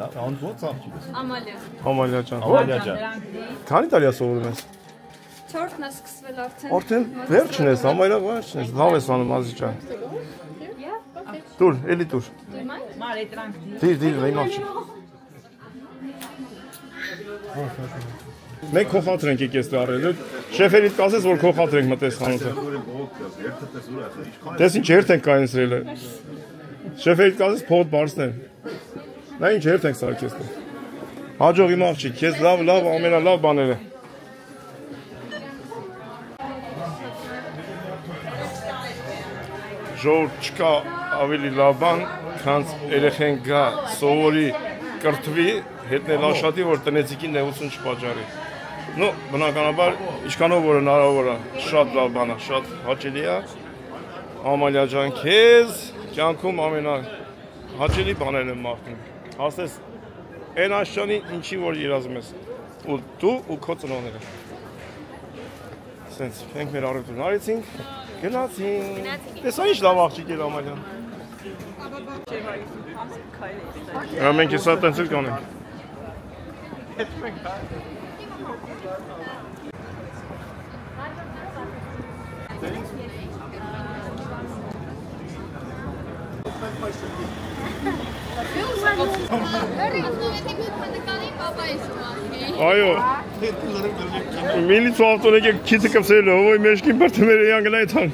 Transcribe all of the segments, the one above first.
Անդ ո՞նց աղջիկս։ Ամալիա։ Ամալիա ջան։ Ամալիա ջան։ Քանի տարի է սովորում ես։ 4-ն է սկսվել արդեն։ Արդեն վերջն ես, Ամալիա վերջն ես։ Լավ ես անում Ազի ջան։ Դուր, էլի դուր։ Մարե տրանք։ Դիր, նայ աղջիկ։ Մենք քոխատրենք եկես դարել։ Շեֆերիդ կասես, որ քոխատրենք մտես խանութը։ Դες ինչ երթ ենք կայացրել։ Շեֆերիդ կասես փոդ բարձներ։ Նա ինչ երթ ենք սարքես։ Հաջող իմ աղջիկ, քեզ լավ, ամենալավ բաները։ Ժողովուրդ չկա ավելի լավ բան, քան երեխեն գա սովորի կրթվի, հետնել աշատի, որ տնեցիկին նեղություն չպատճառի։ Ну, բնականաբար, ինչքանով որ հնարավոր է, շատ լավ բան է, շատ հաճելի է։ Ամալիա ջան, քեզ կյանքում ամենահաճելի բաներն եմ մաղթում։ Հասնես այն աշճանին, ինչի որ երազում ես, ու դու ու քո ծնողները։ Սենց, մենք մեր առևտուրն արեցինք, գնացինք։ Տեսա ինչ լավ աղջիկ էր Ամալիան։ Մենք հեսա տենց էլ կանենք։ Այո, միլիցու ավտոն եկեք քիթը կպսելու, ովոյ մեջքին բրդմերը յանգն այդ հան։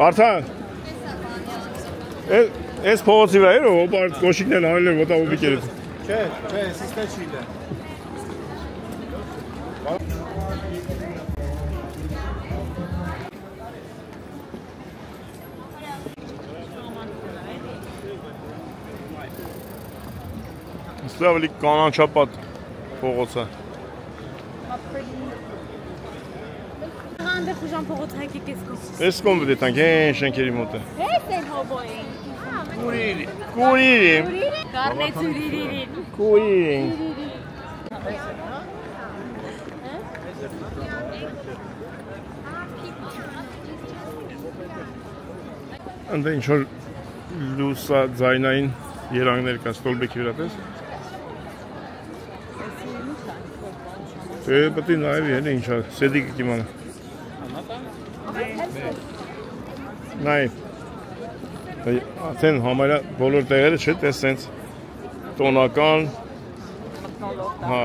Արդան, ես փողոցի վրա էր, ով արդ կոշիկներն անել են ոտա ուբիկ երետ։ Չէ, սիստե չի դե։ Ստեղ ավելի կանանչապատ փողոց է։ Անդեր խուժան փողոց հայկիկ ես կուսիս։ Ես կոմ վդի տանք, են շենքերի մոտ է։ Ես են հոբոյին։ Կուրիրի։ Կարնեց ուրիրիրին։ Կուրիրի։ Անդե ինչ-որ լուսա ձայնային երանգներ կա ստոլբեքի վրա պես։ Պետք է նայվի հենը ինչա, սեդիկը կիմանա։ Նայ, ատեն համարյա բոլոր տեղերը չէ, տես սենց տոնական, հա,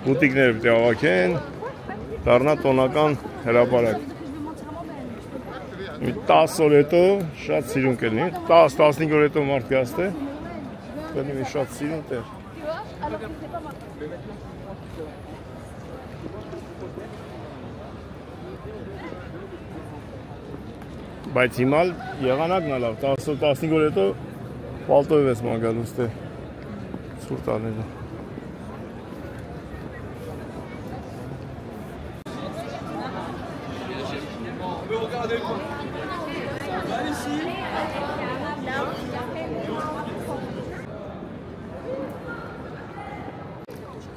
բուտիկներ պետք է ավակեն, դառնա տոնական հրապարակ։ 10 օր հետո շատ սիրուն կլինի, 10-15 օր հետո մարդ գաստ է, կլինի շատ սիրուն տեղ։ Բայց հիմա եղանակն է լավ, 10-15 օր հետո պալտով ես մանգալու ստե ցուրտ անելու։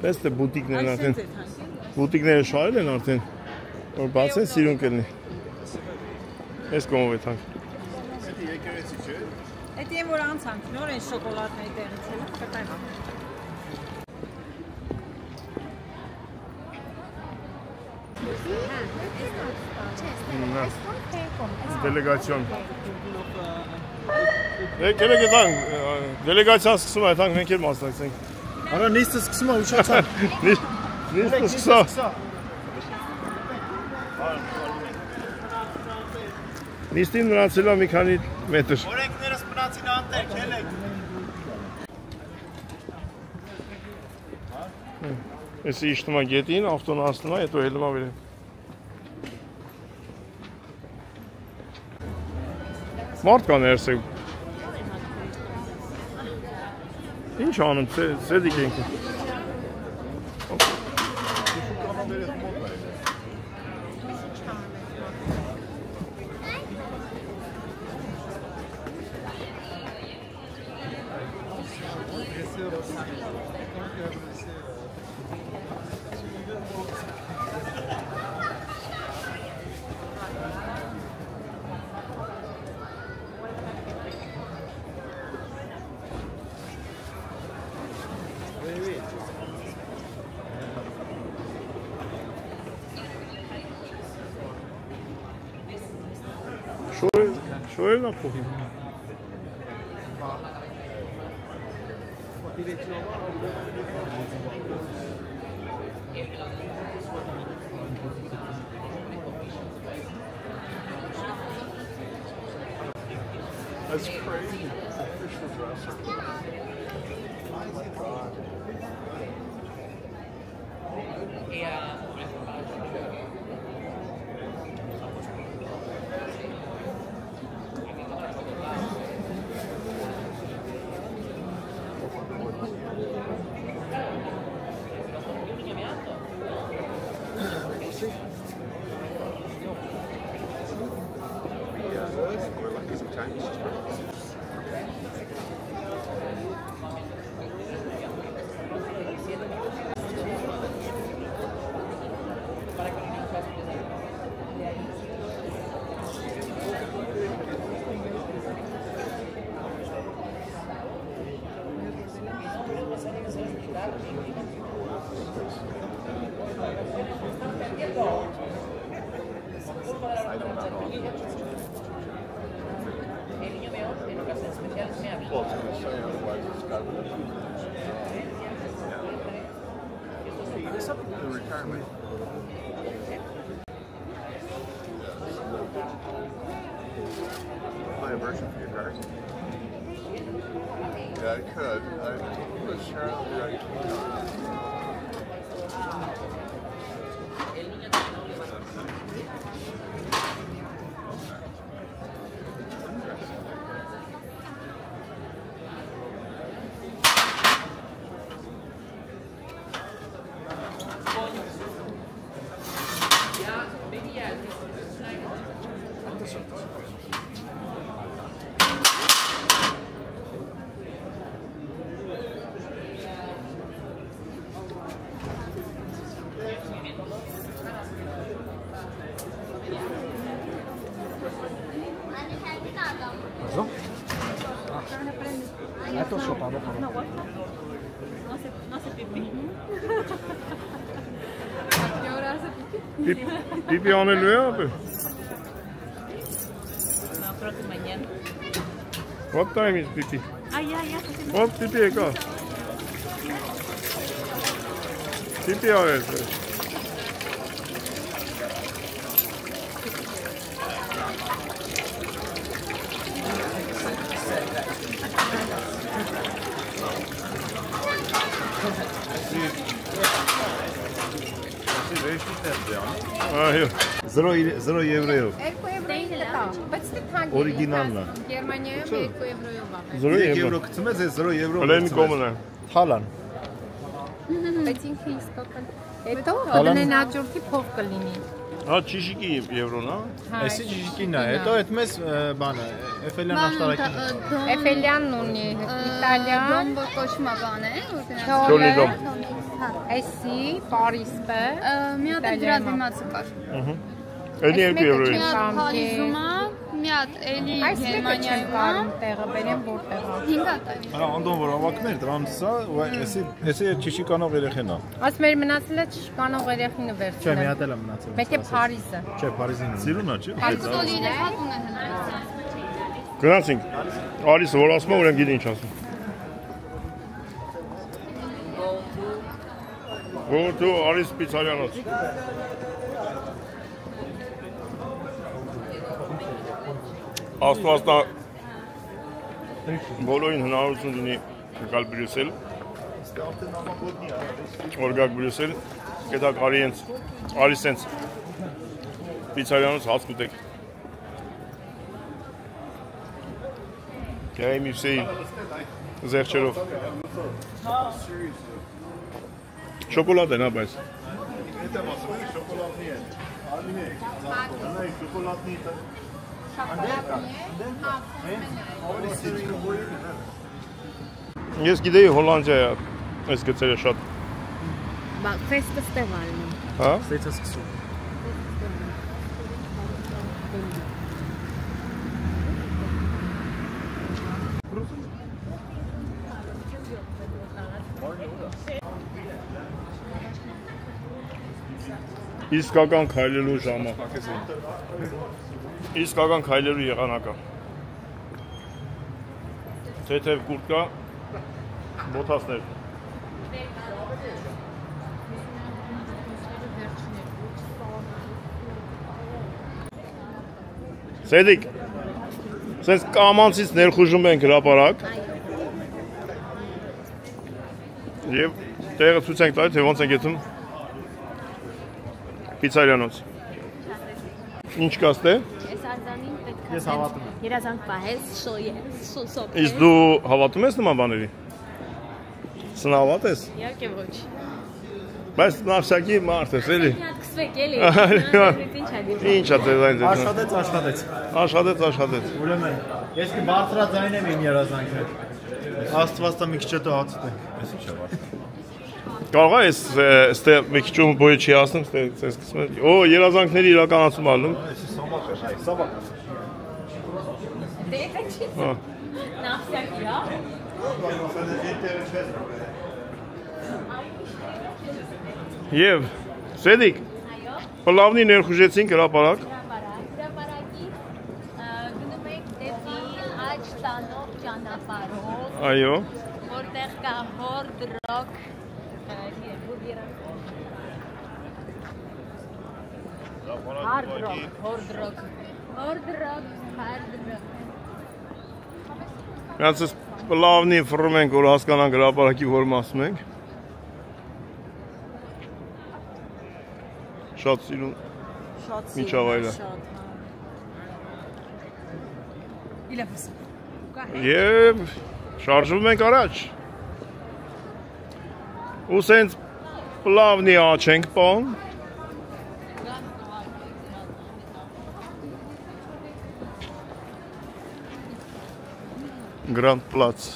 Պես թե բուտիկներն արդեն, բուտիկները շարել են արդեն, որ բաց են սիրուն կլինի։ Ես կոմով է թանք։ Էդի եկեղեցի չէ։ Էդի են որ անցանք, նոր են շոկոլադների տեղից են, կտայվա։ Դելեգացիոն։ Եկեք եթանք, դելեգացիան սկսում է եթանք, մենք էլ մասնակցենք։ Արա նիստը սկսում է ուշացան։ Նիստը սկսա։ Նիստին մնացել է մի քանի մետր։ Օրենքներս մնացին անտեր, քելեք։ Եսի իշտում է գետին, ավտոն հասնում է, հետո հելում է վերև։ Մարդ կա ներսեք։ Ինչ անում, սեդիկ ենք։ Շոյելն է փոխի։ That's crazy. Buy a version for your car? Yeah, I could. I'm sure I'll be right. Pipi անելու է ապե։ What time is pipi? What pipi եկա։ Pipi արես։ Այո 0 եվրոյով 2 եվրոյի տա, բայց դե թանկ է։ Օրիգինալն է։ Գերմանիայում 2 եվրոյով ա։ 0 եվրո գցում ես 0 եվրո։ Պլեն կոմն է։ Հալան։ Բայց ինքը իսկական։ Հետո դնեն աճուրդի փող կլինի։ Հա ճիշիկի եվրոն, հա։ Էսի ճիշիկին է, հետո այդպես բանը, Էֆելյան աշտարակին։ Էֆելյանն ունի, Իտալիան, Դոմբո կոչմա բան է, Չոլիդոմ։ Էսի, Պարիսը, մի հատ դրա դիմացը կար։ Էլի 2 եվրոյի։ Մի հատ Փարիզում է, մի հատ էլի Գերմանիայում է։ տեղը բերեմ որտեղ է։ 5 հատ է։ Արա անդոն որ ավակներ դրանից է, էսի ճիշիկանող երեխեն է։ Ասում էր մնացել է չկանող երեխինը Չէ, վերցնել։ մի հատ էլ է մնացել։ Մեկ է Փարիզը։ Չէ, Փարիզին է։ Սիրուն է, չէ։ Հարկուտոլի 3 հատ ունեն հնարից։ Գնացինք։ Արիսը որ ասում է, ուրեմն գիտի ինչ ասում։ Որտու Արիս պիցարյանոց։ Աստվածնա բոլորին հնարավորություն ունի գալ Բրյուսել։ Օրգակ Բրյուսել, գետակ Արիսենց պիցարյանոց հաց կուտեք։ Գայ միսեի զեղչերով։ Շոկոլադ են, հա, բայց։ Եթե մասում շոկոլադնի է։ Արմինե, զարթոնայ շոկոլադնի է։ Ես գիտեի Հոլանդիա է այս գծերը շատ։ Բա ֆեստը ստեղ ալնում։ Հա։ Ստեյցը սկսում։ Իսկական քայլելու ժամը։ Իսկական քայլերու եղանակա։ Թեթև կուրտկա, բոթասներ։ Սեդիկ, սենց կամանցից ներխուժում ենք հրապարակ և տեղը ցույց ենք տալի, թե ոնց ենք եթում պիցարյանոց։ Ինչ կաստե։ Ես հավատում եմ։ Երազանք պահես, սոսոպ։ Իսկ դու հավատում ես նման բաների։ Սնավատ ես։ Իհարկե ոչ։ Բայց նավսակի մարդ ես, էլի։ Մի հատ կսվեք էլի։ Ինչ ա դեզայն դե։ Աշխատեց։ Ուրեմն, ես մի բարձրաձայն եմ իմ երազանքը։ Աստված տա մի քիչ հետո հացտենք։ Ես ինչ է բարձր։ Կարող է ստե մի քիչ ու բոյը չի ասնում, ստե սկսում է։ Օ, երազանքների իրականացում ալնում։ Սաբակ։ Դե չի։ Նավսակի, հա։ Եվ Սեդիկ, պլավնի ներխուժեցինք հրապարակ։ Հրապարակի գնում ենք դեպի աջ տանող ճանապարհով, Այո։ որտեղ կա Hard Rock Նրանց ես պլավնի վռում ենք, որ հասկանանք հրապարակի որ մասում ենք։ Շատ սիրուն միջավայրը։ Եվ շարժվում ենք առաջ։ Ու սենց պլավնի աչ ենք պան։ Grand Platz։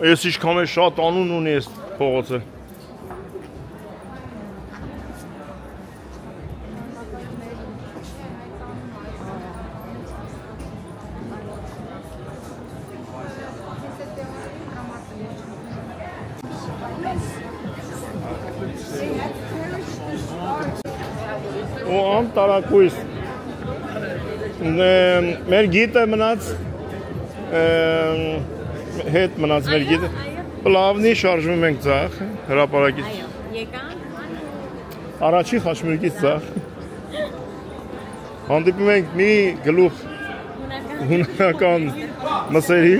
Ես ինչքան է շատ անուն ունի ես փողոցը։ Ու անտարակույս մեր գիտը մնաց հետ մնաց մեր գիտը պլավնի շարժվում ենք ձախ հրապարակից առաջի խաչմերուկից ձախ հանդիպում ենք մի գլուխ հունական մսերի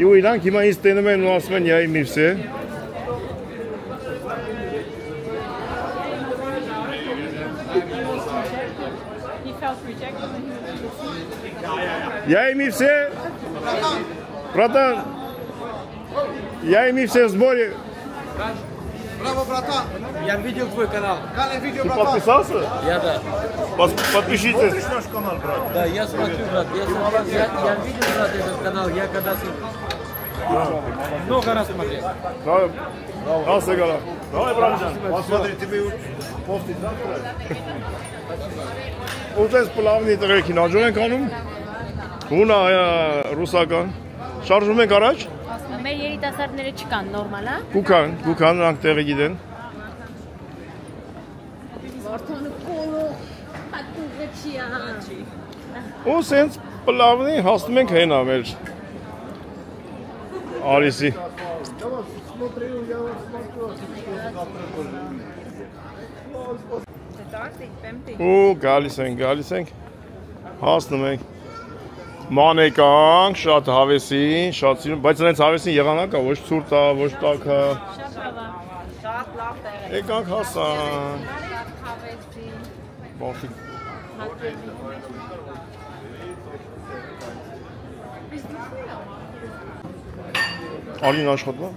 ու իրանք հիմա ինձ տենում են ու ասում են յայի միրսե Я ими все, братан, я ими все в сборе. Браво, братан! Я видел твой канал. Ты подписался? Я да. Подпишитесь. Наш канал, брат. Да, я смотрю, брат. Я видел, брат, этот канал. Я когда много раз смотрел. Давай, братан. Посмотри, тебе постить завтра. Ուտես պլավնի տղերքին աջոր ենք անում, հունա ռուսական, շարժում ենք առաջ, մեր երիտասարդները չկան, նորմալ, հա? կուքան, նրանք տեղը գիտեն, Վարդանը կոլո, հատուղը չի ահաչի, ու սենց պլավնի հասնում ենք հենա մեր արիսի, ու գալիս ենք, հասնում ենք, մանեկանք, շատ հավեսին, շատ սիրուն, բայց նրանց հավեսին եղանակա, ոչ ցուրտ է, ոչ տաք է, եկանք հասան, բախի, Արին աշխատվա,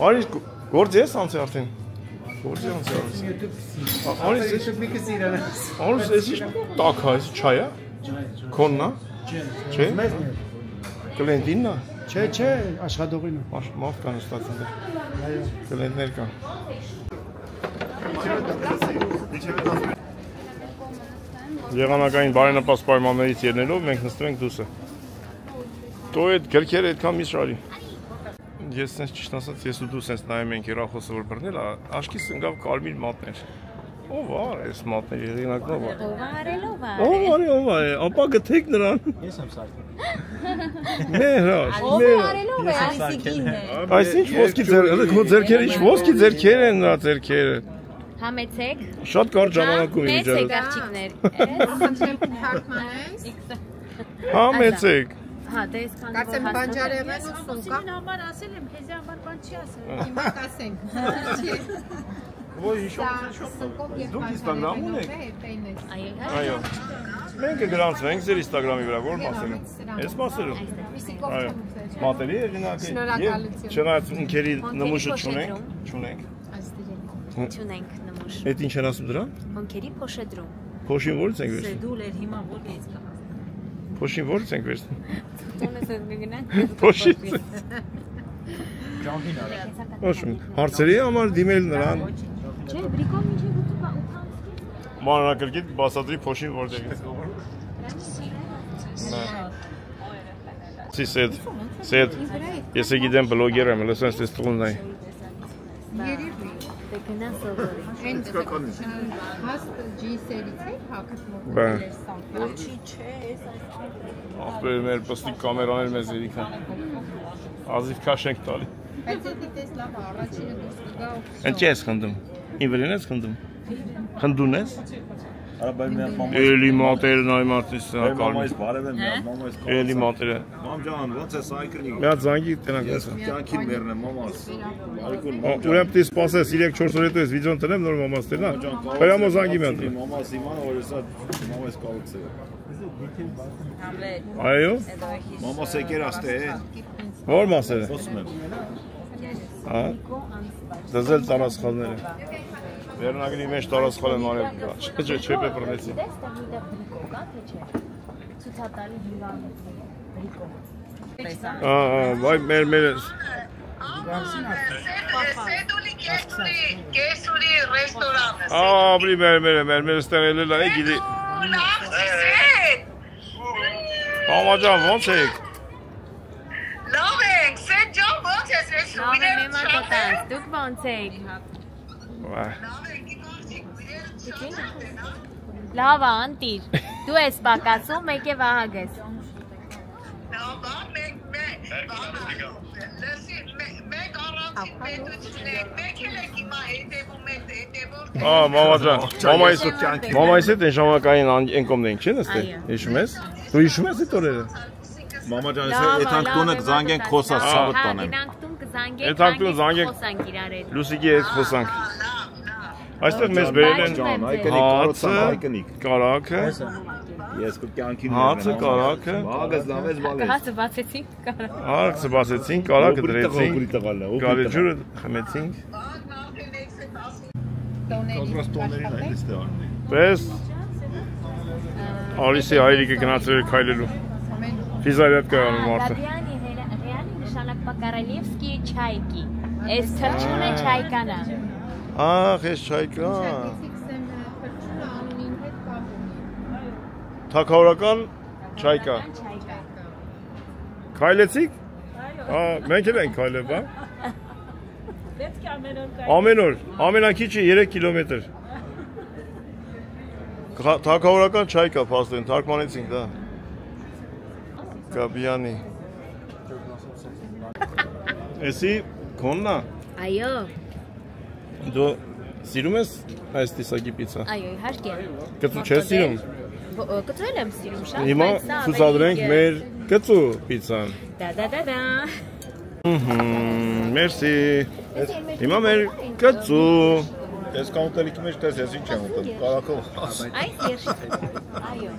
Արին գործ ես անցի արդեն, գործ ես անցի արդեն, Արին ես ինչ տակ է, ես չայ է, կոնն է, չէ, կլենտինն է, Չէ, աշխատողին է, մավ կան ստացին դե, կլենտներ կան, եղանակային բարենպաստ պայմաններից ելնելով մենք նստում ենք դուսը, Տո այդ գրքերը այդքան մի շարի, ես sense ճիշտ ասած, ես ու դու sense նայում ենք երախոսը որ բռնել, աշկիս ընկավ կարմիր մատներ։ Ով է այս մատների հեղինակն ով է։ Ով է, ապա գտեք նրան։ Ես եմ սարքում։ Մերաշ, Արելով է, այսիկին է։ Այս ինչ ոսկի ձերքերը, ինչ ոսկի ձերքեր են նրա ձերքերը։ Համեցեք։ Շատ կարճ ժամանակում Մեծեք իջա։ աղջիկներ։ Համեցեք։ Հա, դե այսքան։ Կարծեմ բանջարեղեն ու սունկա։ Համար ասել եմ, քեզ համար բան չի ասել։ Հիմա կասենք։ Ոյ ինչ դուք Instagram ունեք։ Այո։ Մենք գրանցվենք ձեր Instagram-ի վրա, որ մասերում։ Այս մասերում։ Այո։ Մատերի հեղինակը։ Չնայած ունքերի նմուշը չունենք։ Չունենք նմուշ։ Այդ ինչ են ասում դրան։ Հոնքերի փոշեդրում։ Փոշին որից ենք վերցնում։ Դուլ էր հիմա որից կա։ Փոշին որից ենք վերցնում։ Տոնես ես գնա։ Փոշի։ Ջամփին արա։ Ոչ, հարցերի համար դիմել նրան։ Չէ, բրիկոն ինչի ուտուբա ու Մանրակրկիտ բացատրի փոշին որտեղ է։ Սեդ, ես գիտեմ բլոգեր եմ, լսես ես տղունն այ։ Դե գնա սովորի։ Հաստ G-սերից է հակտմով։ Բա։ Չի չէ, այս Ապեր մեր պստիկ կամերաներ մեզ երիքան։ Ազիվ քաշ ենք տալի։ Բայց եթե տես լավ առաջինը դուրս կգա ու Ընչի ես խնդում։ Ինվերին ես խնդում։ Խնդուն ես։ Արա բայ մի մամա։ Էլի մատերն այ մատիս Մամայից կարմիր։ բարև եմ, մամայից։ Էլի մատերը։ Մամ ջան, ո՞նց է սայքրնի։ Մի հատ զանգի տնանք Ես ասա։ կյանքին մեռնեմ մամաս։ Արիկուն Ուրեմն դի սպասես 3-4 օր հետո ես վիդեոն տնեմ նոր մամաս տենա։ Հրամո զանգի մի հատ։ Մամաս իմանա որ հեսա մամայից կալուքսե։ Այո։ Մամաս եկեր աստե։ Որ մասերը։ Խոսում եմ։ Հա։ Դզել տարածքալները։ Վերնագրի մեջ տարածքալ են արել։ Չէ, չէ, բռնեցի։ Ցուցատալի հիվանդություն։ Վայ մեր Կեսուրի ռեստորանը։ Ապրի մեր ստեղ ելել է գիտի։ Մամա ջան, ո՞նց եք։ Լավ ենք, Սեդ ջան, ո՞նց ես ես Լավ եմ եմատոտանց, դուք ո՞նց եք։ Լավ անտիր, դու ես պակասում, մեկ է վահագես։ Մամա ջան, մամայիս հետ են ժամանակային ենկոմն ենք, չեն աստե, հիշում ես։ Դու հիշում ես այդ օրերը։ Մամա ջան, այս անք տունը կզանգենք խոսած սավոտ տանեմ։ Այդ անկտուն զանգենք Լուսիկի հետ խոսանք։ Այստեղ մեզ բերել են հացը, կարակը, ես կյանքին հացը, կարակը, Ագաս լավես բալես։ Հացը բացեցինք, կարակ։ Հացը բացեցինք, կարակը դրեցինք, գարեջուրը խմեցինք։ Կոնտրաստորներին այն էստեղ արնում։ Պես Արիսի հայրիկը գնացել էր քայլելու։ Ֆիզարիատ կայանում մարդը։ Ռեալի նշանակվա Կարալիևսկի չայկի։ Այս թրջունը չայկանա։ Ախ, ես չայկա։ Թագավորական չայկա։ Քայլեցիք։ Մենք էլ ենք քայլել, բա։ Ամեն օր, ամենակիչը 3 կիլոմետր։ Թագավորական չայկա փաստորեն, թարգմանեցինք դա։ Գաբյանի։ Էսի քոննա։ Այո։ Դու սիրում ես այս տեսակի պիցա։ Այո, իհարկե։ Կծու չես սիրում։ Կծու եմ սիրում շատ։ Հիմա ցուցադրենք մեր կծու պիցան։ Դա։ Մերսի։ Հիմա մեր կծու։ Ես կաունտերիկի մեջ տես ես ինչ եմ ուտում, կարակով։ Այս երշիկ։ Այո։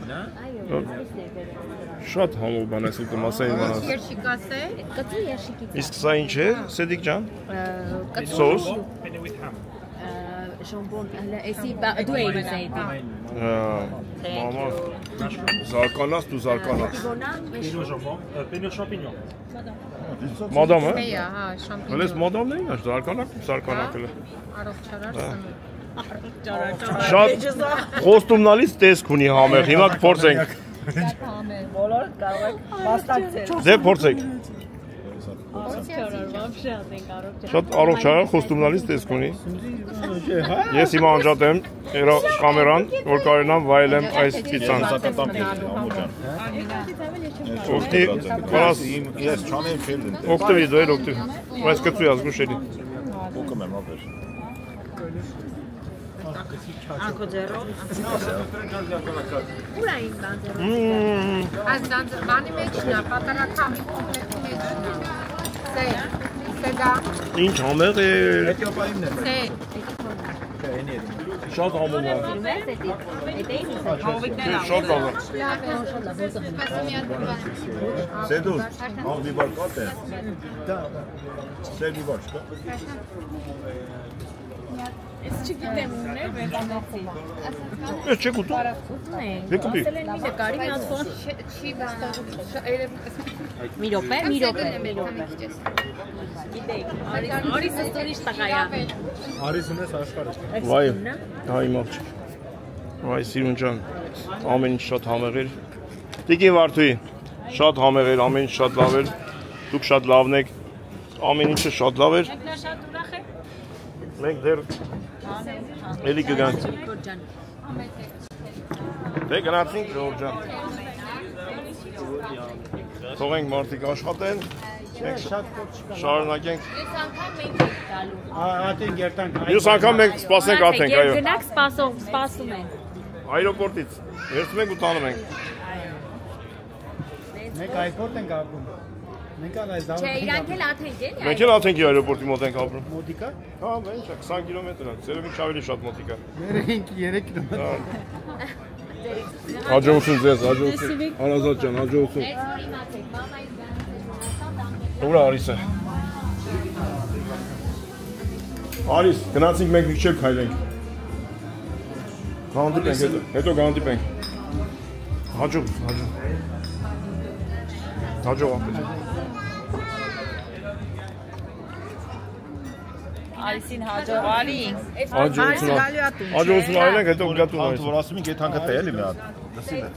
Շատ համով բան ես ուտում, ասա իմանաս։ Երշիկ ասե։ Կծու երշիկից։ Իսկ սա ինչ է, Սեդիկ ջան։ Կծու Սոս։ Ժամբոն, էսի դու էի զայդի։ Մամա, զարկանաս դու զարկանաս։ Մադամ է։ Հա, շամպինյոն։ Հենց մադամն էին, զարկանակը։ Առողջարար սնունդ։ Շատ խոստումնալից տեսք ունի համեղ, հիմա կփորձենք։ բոլորը կարող եք մասնակցել։ Ձեր փորձեք։ Շատ առողջարար խոստումնալից տեսք ունի։ Ես հիմա անջատեմ կամերան, որ կարողանամ վայելեմ այս պիցան։ Ես չանեմ չելն։ Օգտվի դու էլ օգտվի։ Բայց կծու ազգուշելի։ Ուկում եմ ապեր։ Անքո ձեռով։ Ուր այն դանձերը։ Այս դանձերը բանի մեջն է, պատարակամի կոմպլեկտի մեջն է։ Սեգա։ Ինչ համեղ է։ Էթիոպիայինն է։ Շատ համեղ է։ Շատ լավ է։ Սեդուս, աղբի բար կատ է։ Սեդի բար չկա։ Ես չգիտեմ ուներ, բայց անացի։ Ես չեք ուտում։ Եկուպի։ Մինը կարի մի հատ ֆոն չի մի րոպե։ Գիտեք, Արիսը ստորիշ տղայա։ Արիս ունես աշխարհը։ Վայ, դա իմ աղջիկ։ Վայ, Սիրուն ջան, ամեն ինչ շատ համեղ էր։ Տիկին Վարդուի, շատ համեղ էր, ամեն ինչ շատ լավ էր։ Դուք շատ լավն եք։ Ամեն ինչը շատ լավ էր։ Շատ ուրախ եք։ Մենք դեռ էլի կգանք։ Դե գնացինք Ժորժ ջան։ Թողենք մարդիկ աշխատեն։ Շարունակենք։ Ատեն գերտանք։ Մյուս անգամ մենք սպասենք արդենք, այո։ Գնանք սպասում են։ Այրոպորտից։ Վերցնում ենք ու տանում ենք։ Մենք այրպորտ ենք ապրում։ Մենք այս դավը։ Չէ, իրանք էլ աթենք են։ Մենք էլ աթենքի այրոպորտի մոտ ենք ապրում։ Մոտիկա։ Հա, ինչ է, 20 կիլոմետր է, ծերևի ավելի շատ մոտիկա։ Մեր 3 կիլոմետր։ Հաջողություն ձեզ, հաջողություն։ Արազատ ջան, հաջողություն։ Ուր է Արիսը։ Արիս, գնացինք մենք մինչև քայլենք։ Գանդիպենք հետո գանդիպենք։ Հաջող։ Հաջող ապրես։ Արիսին հաջողալի։ Հաջողություն արենք, հետո գատուն Անդ որ ասում ենք այդ հանգը տել է մի հատ։ Դասին է։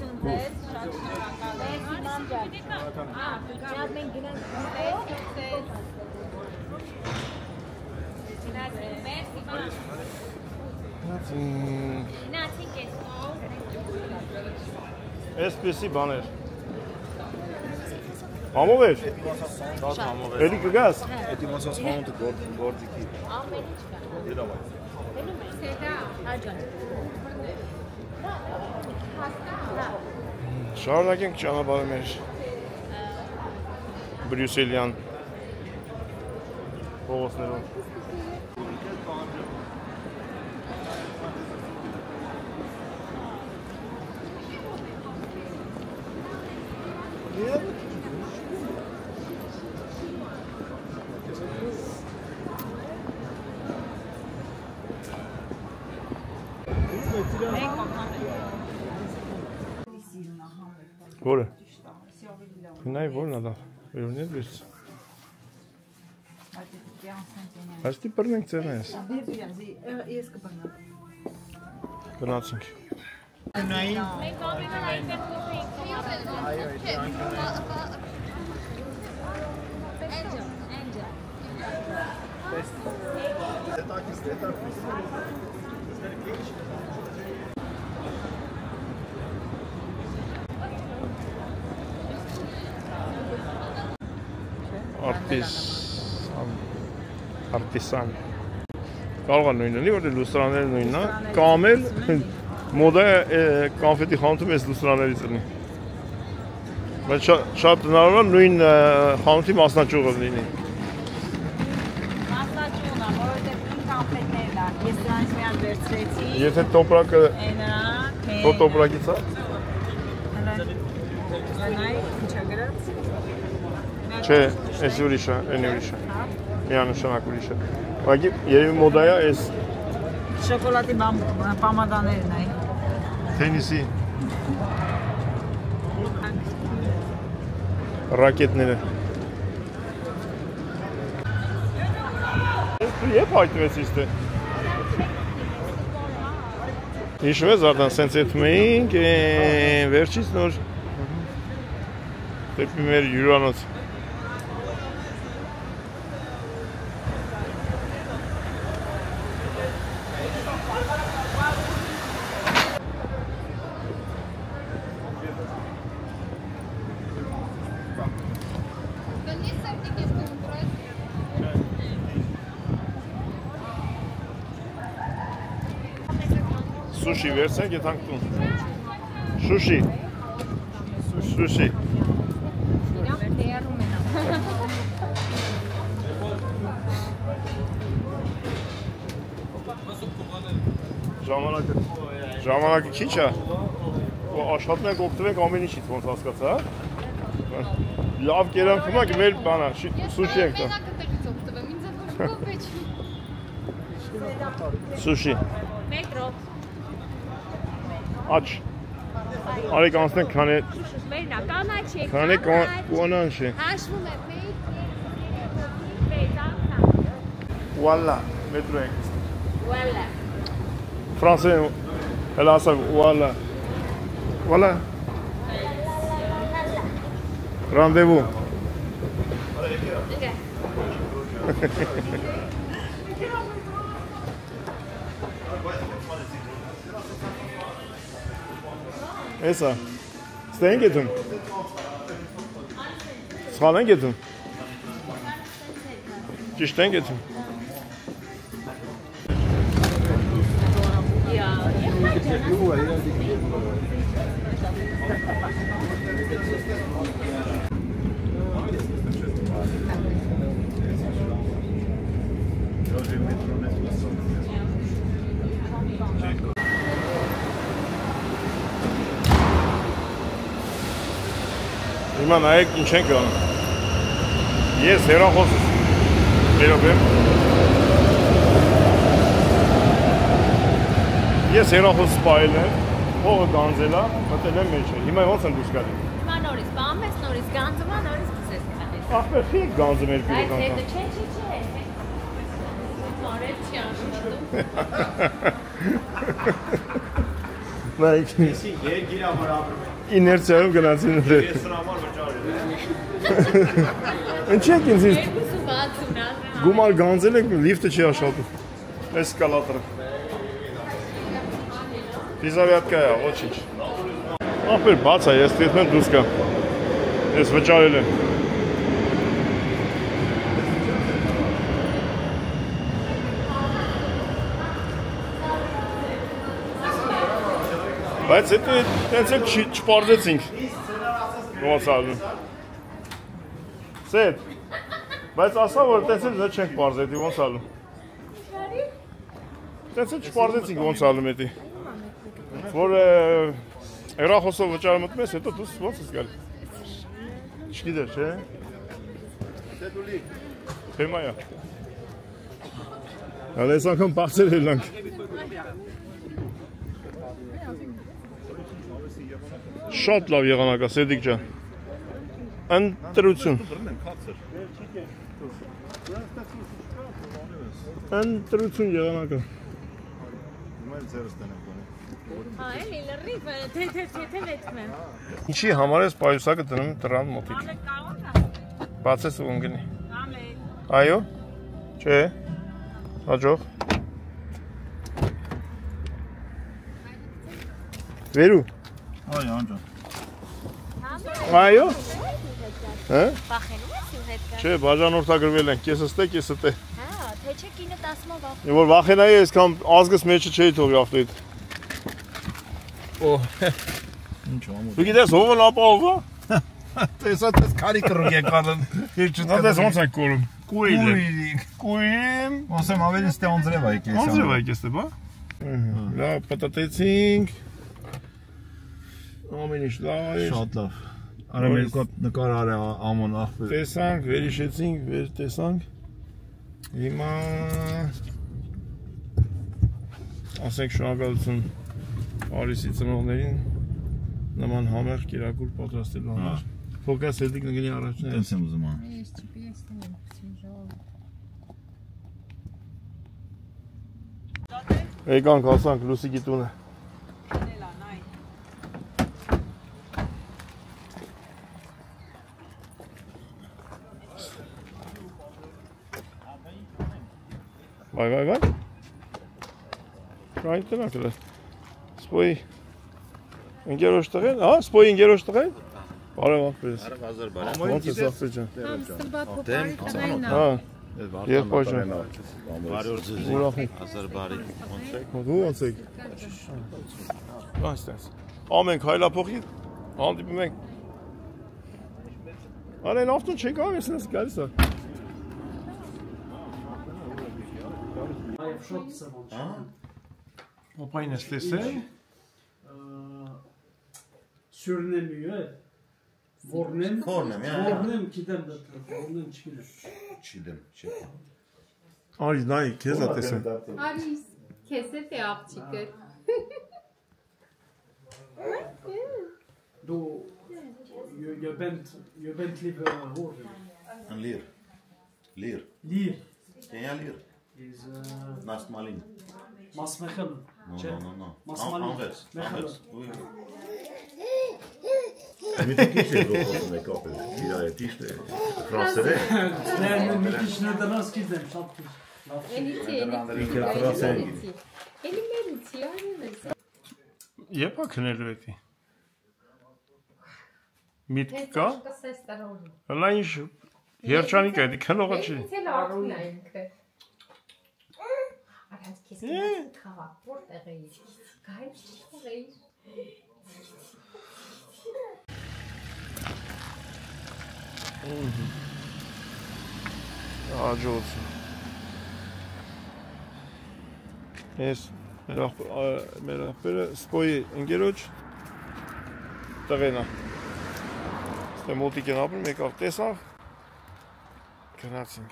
Այսպեսի բաներ։ Համով էր։ Շատ համով էր։ Էլի կգաս։ Էդի մասած խանութը գործիքի։ Դեդա վայ։ Շարունակենք ճանապարհը մեր բրյուսելյան փողոցներով։ Որը։ Նայ որն է դա։ Վերոնել ես։ Այստի բռնենք ձեռնես։ Ես կբռնեմ։ Գնացինք։ Մենք ապրիլան այնտեղ Արտիսան կարող է նույնն լինի, որ լուստրաները նույնն է, կամ էլ մոդա կոնֆետի խանութում էս լուստրաներից լինի։ Բայց շատ հնարավոր է նույն խանութի մասնաճյուղը լինի։ Մասնաճյուղն է, որովհետև նույն կոնֆետներն են։ Ես դրանից միան վերցրեցի։ Եթե տոպրակը տոպրակից է։ Նայ, ինչա գրած։ Չէ, էս ուրիշ է, այն ուրիշ է։ Միանշանակ ուրիշ է։ Ուղղակի երևի մոդա է էս շոկոլադի պամադաներն այն։ Թենիսի ռակետները։ Դու երբ հայտնվեցիր ստե։ Հիշում ես արդեն սենց եթում էինք վերջից նոր դեպի մեր հյուրանոց։ Sushi վերցենք այդ հանգտուն։ Sushi։ Sushi։ Իրանք դերում են։ Ժամանակը քիչ է։ Աշխատենք օգտվենք ամեն ինչից, ոնց հասկացա, հա։ Լավ կերանք ունենք, մեր բանա, սուշի ենք տա։ Սուշի։ Մետրո։ Աչ։ Արեք անցնենք, քանի կանաչ է։ Քանի կոնանչ է։ Հաշվում է Ուալլա, մետրո ենք։ Ուալլա։ Ֆրանսեն հələ ասակ ուալլա։ Ուալլա։ Ռանդևու։ Էսա, ստեն գետում։ Սխալ են գետում։ Ճիշտ են գետում։ Հիմա նայեք ինչ ենք անում։ Ես հեռախոսս վերով եմ։ Ես հեռախոսս պահել եմ, հողը գանձել է, մտել եմ մեջը։ Հիմա ոնց են դուրս գալի։ Հիմա նորից բամ ես, նորից գանձվա, նորից կսես տանես։ Ախպեր, խիք գանձը մեր Այդ գիրոք հետը չէ։ Մարել չի աշխատում։ Նայեք։ Եսի երգիրա որ ապրում է։ Իներցիայով գնացին դե։ Ես սրա համար վճարել եմ։ Ինչ եք ինձ Երկուսու բացում նա։ գումար գանձել եք, լիֆտը չի աշխատում։ Էսկալատորը։ Դիզավյատկա է, ոչինչ։ Ախպեր, բաց է, ես դիտում եմ դուրս գա։ Ես վճարել եմ։ Բայց հետո տենց էլ չպարզեցինք։ Ոնց ալում։ Սետ։ Բայց ասա, որ տենց էլ չենք պարզետի, ոնց ալում։ Տենց էլ չպարզեցինք, ոնց ալում էտի։ Որ հեռախոսով վճարը մտնում ես, հետո դուս ոնց ես գալի։ Չգիտեր, չէ։ Թեմա է։ Հələ այս անգամ պաղցել էլանք։ Շատ լավ եղանակա, Սեդիկ ջան։ Ընտրություն։ Ընտրություն եղանակա։ Հա, էլի լրիվ, թե վետքն եմ։ Ինչի համար ես պայուսակը դնում տրան մոտիկ։ Բացես ու ընգնի։ Այո։ Չէ։ Հաջող։ Վերու։ Այո, անջան։ Այո։ Հա։ Բախելու ես ու հետ գա։ Չէ, բաժանորդագրվել են, կեսը ստե, կեսը տե։ Հա, թե չէ կինը 10-ով վախ։ Որ վախենայի այսքան ազգս մեջը չէի թողի ավտոյիդ։ Օ։ Ինչ ամուր։ Դու գիտես հողը լապահով է։ Տեսա տես քարի կռուկ եկան։ Դες ոնց է կորում։ Կույրը։ Կույրեմ։ Ոնց եմ ավելի ստե անձրև այ կես։ Անձրև այ կես տե, բա։ Լավ, պատատեցինք։ Ամեն ինչ լավ է։ Շատ լավ։ Արա մեր կոտ նկար արի ամոն ախպեր։ Տեսանք, վերիշեցինք, վեր տեսանք։ Հիմա ասենք շնորհակալություն Արիսի ծնողներին նման համեղ կերակուր պատրաստելու համար։ Ֆոկաս հետիկ նգնի առաջին։ Տենց եմ ուզում։ Ես չպիեսնեմ, սիժով։ Եկանք հասանք Լուսիկի տունը։ Վայ։ Շայն տնակ էլ է։ Սպոյի ընգերոշ տղեն, հա, սպոյի ընգերոշ տղեն։ Բարև ախպերս։ Բարև ազար, Ոնց ես ախպեր ջան։ Սմբա փոփարի տղայնա։ Հա, Երբ բաժան։ Բարի օր ձեզ։ Ուրախ եք։ Հազար բարի։ Ոնց եք։ Դու ոնց եք։ Բաստես։ Ամենք հայլափոխի հանդիպում ենք։ Արեն ավտոն չեք ավ, ես նես գալիս է։ Opayın estesi. Sürünemiyor. Vornem. Kornem ya. Vornem kidem de. Vornem çıkıyor. Çiğdem. Ari nay kez atesi. Aris, kesete yapçıkır. Du, je bent liever horen. Een leer. Leer. Lier. Ken jij leer? Is Naast Malin. masmechel. No. Masmalin. Anvers. Anvers. Mit der Tische so aus dem Kopf. Die Tische. Krasse. Ne, mit die schnell raus gidem, şaptır. Երբ է քնելու էդի։ Միտք կա։ Հլա ինչ երջանիկ է, քնողը չի։ Աջոց։ Ես մեր ախպերը սպոյի ընգերոջ տղենա։ Ստե մոտիկ են ապրում, եկավ տեսավ, գնացինք։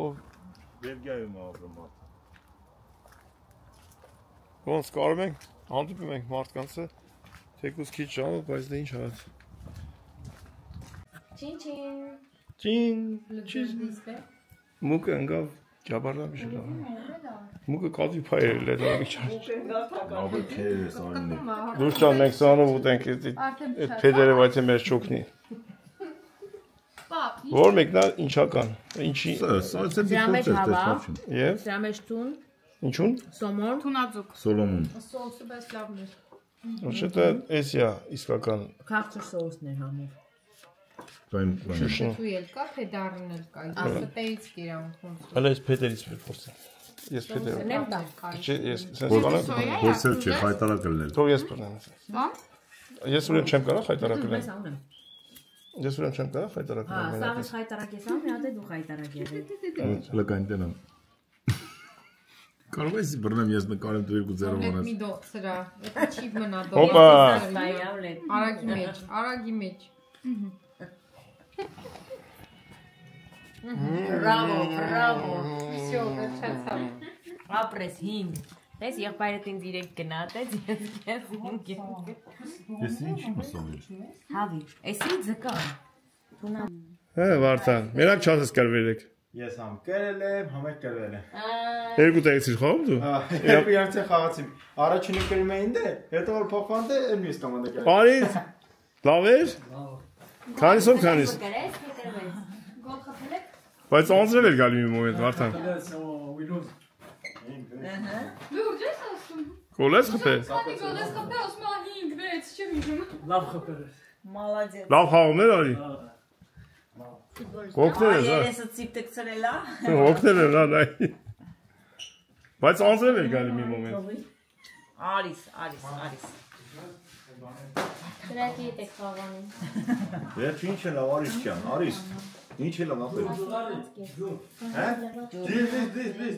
Ով Բելգիայում ապրում է։ ոնց կարում ենք, հանդիպում ենք մարդկանցը, թեկուզ քիչ ժամը, բայց դե ինչ արած։ Չին։ Մուկը ընկավ ջաբարլա միշելա։ Մուկը կատվի պայ էր լեդա միջար։ Ապը քեզ աննի։ Դուրս ճան մենք սանով ուտենք այդ պեդերը վայցը մեր չոքնի։ Որ մեկնա ինչական, ինչի։ Սրա մեջ հավա։ Եվ։ Սրա մեջ տուն։ Ինչուն։ Սոմոր։ Թունաձուկ։ Սոլոմոն։ Սոսը բես լավն էր։ Ոչետը էսիա իսկական։ Քաղցր սոսն էր համով։ Շուշն։ Դու ելկա փեդարն էլ կա։ Աստեից կիրանքում։ Հələ ես փեդերից մեր փորձեմ։ Ես փեդեր։ Նեմ տա։ Ես սենց կանեմ։ Փորձել չէ, հայտարարել կլներ։ Թող ես բռնեմ։ Բան։ Ես ուրեմն չեմ կարող հայտարարել։ Ես ուրեմն չեմ կարող հայտարարել։ Հա, սաղ հայտարակ ես անում, հատե դու հայտարակ եղել։ Լկային տենան։ Կարող ես բռնեմ ես նկարեմ դու 2-0 անես։ Մի դո սրա, դա չի մնա դո։ Հոպա։ Արագի մեջ։ Բրավո։ Всё, վերջացավ։ Ապրես 5։ Դες եղբայրդ ինձ 3 գնատեց, ես 5։ Ես ինչի մսովել։ Հավի, էսի ձկան։ Հա, Վարդան, մենակ չասես կրվերեք։ Ես համ կերել եմ, համ էլ կրվել եմ։ Երկու տեղից խաղում դու։ Երբ իրանցը խաղացիմ, առաջինը կրում էին դե, հետո որ փոխվան դե, էլ մյուս կամանդը կրել։ Արից, լավ էր։ Քանիսով քանիս։ Գոլ խփել եք։ Բայց անձրել էր գալի մի մոմենտ, Վարդան։ Լուրջ ես ասում։ Գոլ ես խփել։ Քանի գոլ ես խփել, ասում եմ 5, 6, չեմ հիշում։ Լավ խփել է։ Մալադեց։ Լավ խաղում էր արի։ Օգնել ես, հա։ Երեսը ցիպ տկցրել է։ Օգնել էր, հա, նայ։ Բայց անձրել էր գալի մի մոմենտ։ Արիս։ Դրակի եք խաղանում։ Վերջ ինչ է լավ Արիս ջան, Արիս։ Ինչ է լավ ապրել։ Հա? Դիզ։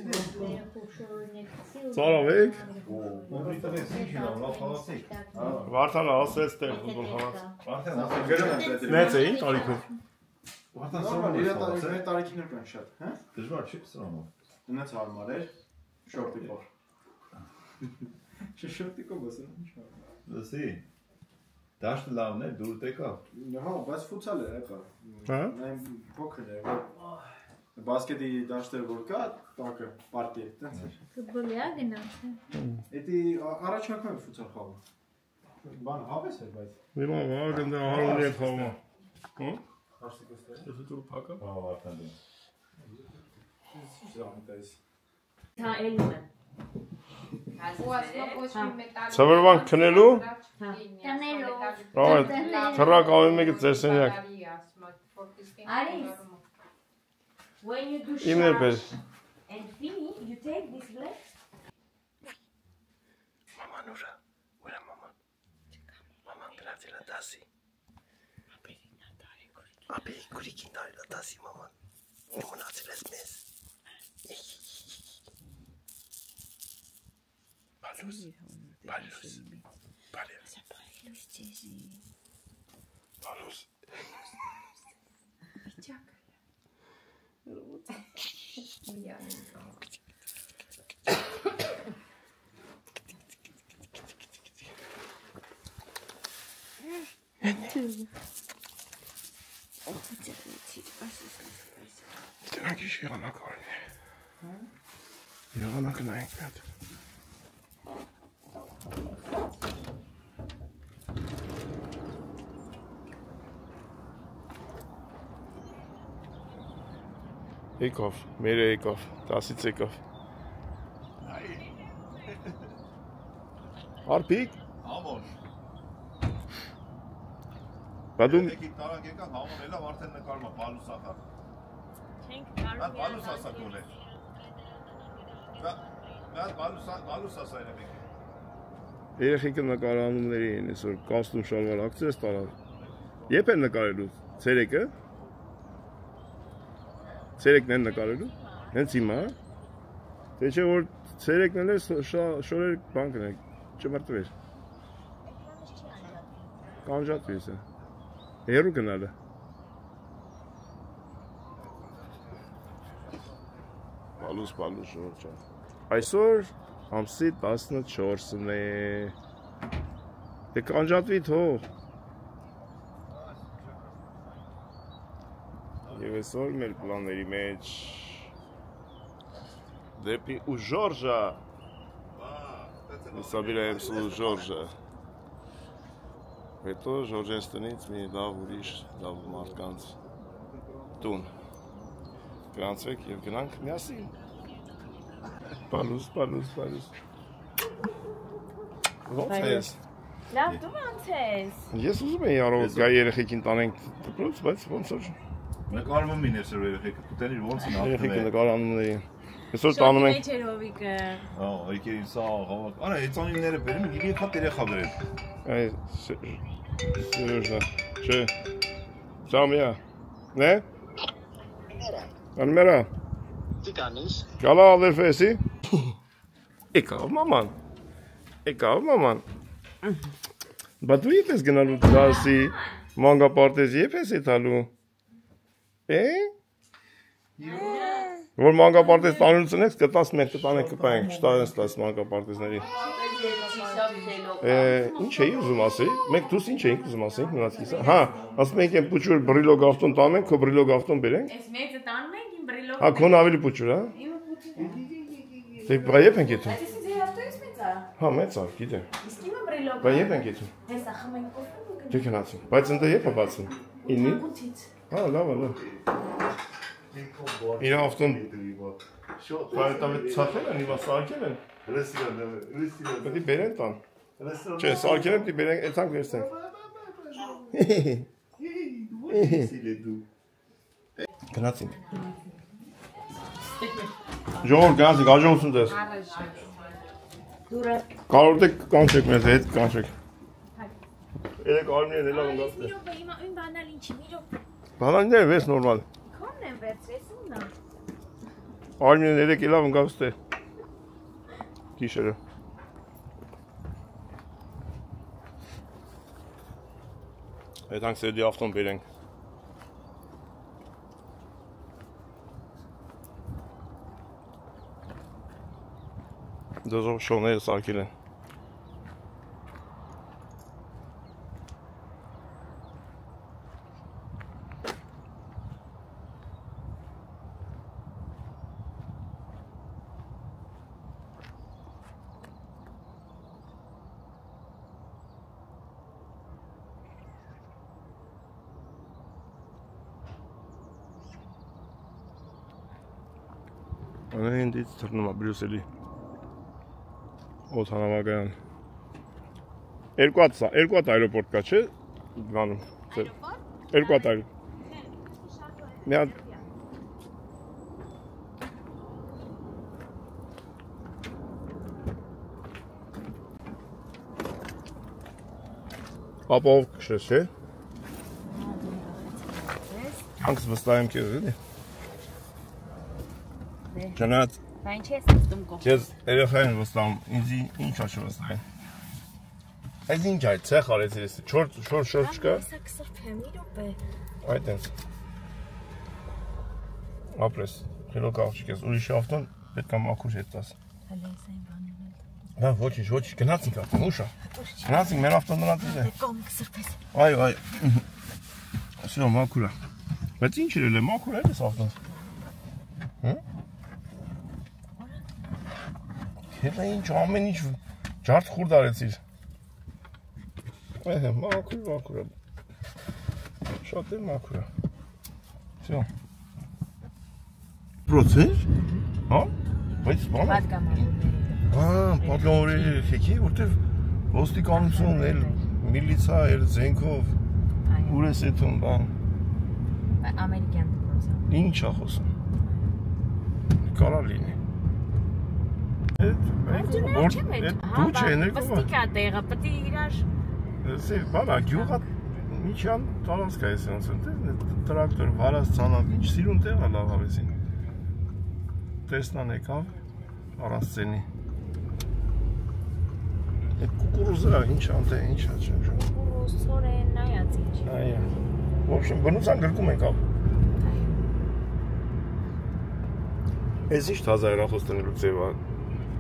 Ծարավեք։ Մոբիլից ինչ լավ խաղացիք։ Վարդանը ասեց տեղ ֆուտբոլ խաղաց։ Արդեն ասել գրում եմ դե։ Մեծ էին տարիքով։ Արդեն սովորել իր տարիքին կան շատ, հա? Դժվար չի սրանով։ Ունեց հարմար էր, շորտի փոր։ Շորտի կոբոսը ինչ։ Լսի։ Դաշտը լավն է, դուր տեկա։ Հա, բայց ֆուտսալ է եկա։ Հա։ Նայեմ փոքր է, բասկետի դաշտերը որ կա, տակը պարտի է, տենց է։ Ֆուտբոլի է գնաց։ Էդի առաջ անգամ ֆուտսալ խաղում։ Բան հավես էր, բայց։ Հիմա վաղը հարունի հետ խաղում։ Հա։ Հարսիկոստը։ Ես դու փակա։ Հա, արդեն։ Զամտես։ Հա, էլում է։ Ցավերվան քնելու։ Քնելու։ Թռակ ավելի մեկը ծեր սենյակ։ Արիս։ When you do Իմներ բեր։ and finish, you take this leg. Maman ուրա, ուրա maman։ Maman գրածել է դասի։ Ապի քուրիկին դարել է դասի maman։ Մնացել ես մեզ։ Բալուս։ Դրանք իշ եղանակ արին է։ Եղանակ նայենք մետ։ Եկով, մերը եկով, 10-ից եկով։ Արպիկ։ Ամոն։ Բադում։ Եկիկ տարանք եկան, համոն էլավ արդեն նկարում է, բալուս ախար։ Չենք Մատ բալուս ասա կոլ է։ Մատ բալուս ասա երև եկի։ Երեխիկը նկարանումների են, այսօր կաստում շալվար ակցես տարավ։ Եվ են նկարելու, ծերեկը։ Ցերեկն են նկարելու, հենց հիմա, թե չէ որ ցերեկն էլ շորեր բանկն է, չմրտվեր, կանջատվի սա, հերու գնալը, բալուս շորջա, այսօր ամսի 14-ն է, դե կանջատվի թող, Եվ այսօր մեր պլանների մեջ դեպի ու Ժորժա Սաբիրայեմ սլու Ժորժա հետո Ժորժեստանից մի լավ ուրիշ լավ մարդկանց տուն գրանցվեք և գնանք միասին Պալուս Ոնց ես Լավ դու ոնց ես Ես ուզում եմ առով գա երեխեքին տանենք դպրոց, բայց ոնց որ Նկարվում են այսօր երեխեքը, կտենիր ոնց են ապրել։ Երեխեքը նկարանումների։ Այսօր տանում ենք։ Շոկի մեջ էր Հովիկը։ Եկերին սա աղավակ։ Արա, հեծանիները բերում, մի հատ երեխա բերել։ Այ Սերոժա։ Չէ։ Սամիա։ Նե։ Անմերա։ Տիկանիս։ Գալա ալեֆեսի։ Եկավ մաման։ Բա դու եպես գնալու դասի, մանգապարտեզ եպես է տալու։ Որ մանգապարտեզ տանելուց ենք, կտաս մենք կտանենք կպայենք, չտարենց տաս մանգապարտեզների։ Ինչ էի ուզում ասեի, մենք դուս ինչ էինք ուզում ասեինք, նրացքիս, հա, ասում ենք են պուչուր բրիլոգ ավտոն տանենք, քո բրիլոգ ավտոն բերենք։ Ես մեծը տանում ենք, իմ բրիլոգ։ Հա, քոն ավելի պուչուր, հա։ Դե բա եփ ենք եթում։ Այս ես ավտոյս մեծ է։ Հա, մեծ է, գիտեմ։ Իսկ իմը բրիլոգ։ Բա եփ ենք եթում։ Հեսա խմենք կոֆե։ Դե գնացին, բայց ընդ եփ է բացում։ Ինի։ Հա, լավ։ Իր ավտոն Պայտավետ ծախել են, իվա սարկել են։ Պետի բերեն տան։ Չէ, սարկել են, պետի բերեն, էցանք վերցենք։ Գնացինք։ Ժողոր գնացինք, աջողություն ձեզ։ Կարող եք կանչեք մեզ հետ, կանչեք։ Երեք արմիեն էլավ ընգաստ է։ Հիմա ույն բանալ ինչի, մի ռոպ։ Բանալիները վես նորմալ։ Քոնն եմ վերցրես ումնա։ Արմիեն երեք էլավ ընգաստ է։ Գիշերը։ Հետանք սեդի ավտոն բերենք։ Դոզով շողները սարկել են։ Անհենդից թռնում է Բրյուսելի օդանավակայան։ Երկու հատ այրոպորտ կա, չէ՞, Վանում։ Երկու հատ այրոպորտ։ Մի հատ ապահով քշես, չէ՞։ Հանքս վստահ եմ քեզ, էլի։ Ջանած։ Բա ինչ ես ասում կողմ։ Քեզ երեխային վստահում, ինձ ինչա չվստահեն։ Այս ինչ այ ցեխ արեցի ես, շոր չկա։ Սա կսրբեմ, մի րոպե։ Այդտենց։ Ապրես, խելոք աղջիկ ես, ուրիշ ավտոն պետք է մաքուր հետ տաս։ Հələ ես այն բանը մել։ Հա, ոչինչ, գնացինք արդեն, ուշա։ Գնացինք, մեր ավտոն մնացել է։ Կողմ կսրբես։ Այո։ Всё, մաքուր է։ Բայց ինչ էր էլ մաքուր է այս ավտոն։ Հա։ Հետո ինչ ամեն ինչ ջարդ խուրդ արեցիր։ Այո, մաքուր է։ Շատ է մաքուր է։ Всё։ Պրոցես։ Հա։ Բայց բանը։ Պատգամավորները։ Հա, պատգամավորները եկի, որտեվ ոստիկանությունն էլ միլիցա էր զենքով։ Ուր ես այդում բան։ Ամերիկյան դպրոցը։ Ինչ է խոսում։ Կարա լինի։ Դու չէ, ներկոմա։ Ոստիկա տեղը, պետք է իրար։ Սեր բանա, գյուղա միջան տարածք է ոնց ընդ տրակտոր վարած ցանավ, ինչ սիրուն տեղ է լավ հավեսին։ Տեսնան եկավ առանցենի։ Այդ կուկուրուզը ինչ անտե, ինչ է չեմ։ Կուկուրուզորեն նայած ինչ։ Այո։ В общем, բնության գրկում ենք ավ։ Էս ինչ թազա երախոս տնելու ձև է։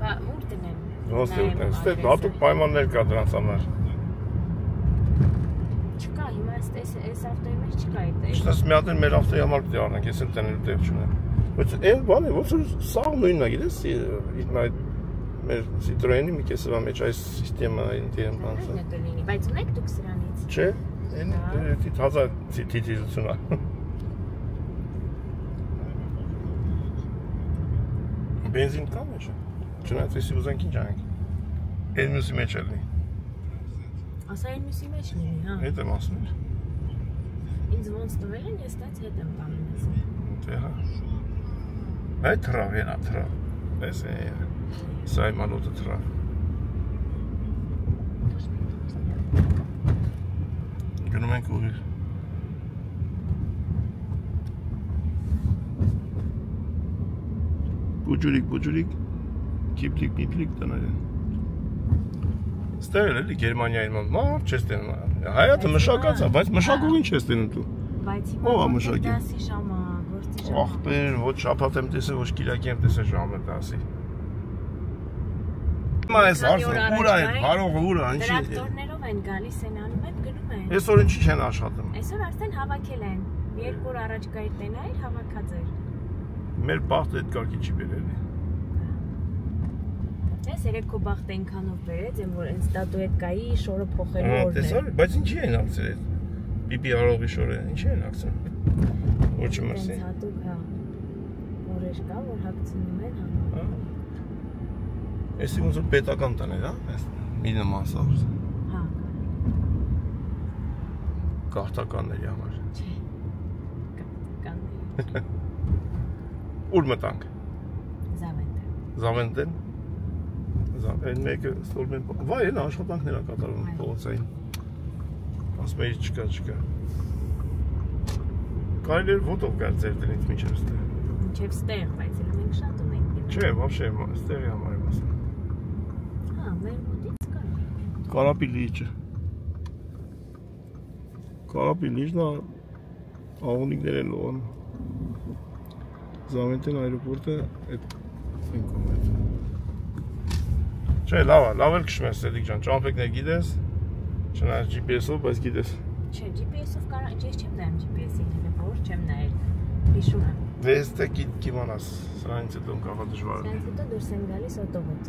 Բա ուր տնեմ։ Ոնց է ուտեն, ստե հատուկ պայմաններ կա դրանց համար։ Չկա, հիմա այս ավտոյի մեջ չկա այդ։ Չտես մի հատ մեր ավտոյի համար պետք է առնենք, ես էլ տնելու տեղ չունեմ։ Բայց այն բանը ոնց որ սաղ նույնն է, գիտես, մեր Citroën-ի մի կեսվա մեջ այս սիստեմը ինտերն բանսը։ Նա կլինի, բայց ունեք դուք սրանից։ Չէ, այն թազա թիթիզություն է։ Բենզին կա մեջ։ Չնայած էսի ուզենք ինչ անենք։ Այն մյուսի մեջ է լինի։ Ասա այն մյուսի մեջ լինի, հա։ Հետ եմ ասում էր։ Ինձ ոնց տվել են, ես դից հետ եմ տանում ես։ Դե հա։ Այդ թրավ ենա թրավ։ Էս է։ Սա իմ անոտը թրավ։ Գնում ենք ուղիղ։ Բուջուրիկ, կիպլիկ տնայր են։ Ստեղ էլ էլի Գերմանիայի մարդ չես տենում։ Հայատը մշակած է, բայց մշակող ինչ ես տենում դու։ Բայց Ո՞վ է մշակի։ դասի ժամը, գործի ժամը։ Ախպեր, ոչ շաբաթ եմ տեսել, ոչ կիրակի եմ տեսել ժամը դասի։ Հիմա ես արսում, ուր է, բարողը ուր է, ինչի։ Տրակտորներով են գալիս են անում են, գնում են։ Այսօր ինչի չեն աշխատում։ Այսօր արդեն հավաքել են։ Մի երկու օր առաջ կայր տենայր, հավաքած էր։ Մեր բախտը այդ կարգի չի բերելի։ Ես երեք քո բախտը այնքանով բերեց, որ այն ստատուետկայի շորը փոխելու օրն է։ Տեսա՞ր, բայց ինչի են ակցել այդ բիբի արողի շորը, ինչի են ակցել։ Որ չմրսի։ Հատուկ, հա։ Օրեր կա, որ հագցնում են, հա։ Էսի ոնց որ պետական տաներ, հա, այս մի նման սա։ Հա։ Գաղթականների համար։ Չէ։ Գաղթականների։ Ուր մտանք։ Զավենտեն։ Զավենտեն։ Այն մեկը ստորմեն, վայ, են աշխատանքներ է կատարում փողոցային։ Ասում էի չկա։ Կարելի էր ոտով գալ ձեր տնից մինչև ստեղ։ Մինչև ստեղ, բայց էլ մենք շատ ունենք։ Չէ, вообще ստեղի համար եմ ասում։ Հա, մեր մոտից կա։ Կարապի լիճը։ Կարապի լիճն է աղոնիկներ են լողան։ Զավենտեն այրոպորտը այդ են կոմետ։ Չէ, լավ էլ քշում ես Սեդիկ ջան, ճամփեկներ գիտես, չնայած GPS-ով, բայց գիտես։ Չէ, GPS-ով կարա, ես չեմ նայում GPS-ի հինը, չեմ նայել, հիշում եմ։ Վեստը կիմանաս, սրանից հետո կաղա դժվար։ Սրանից հետո դուրս են գալիս օտողոտ։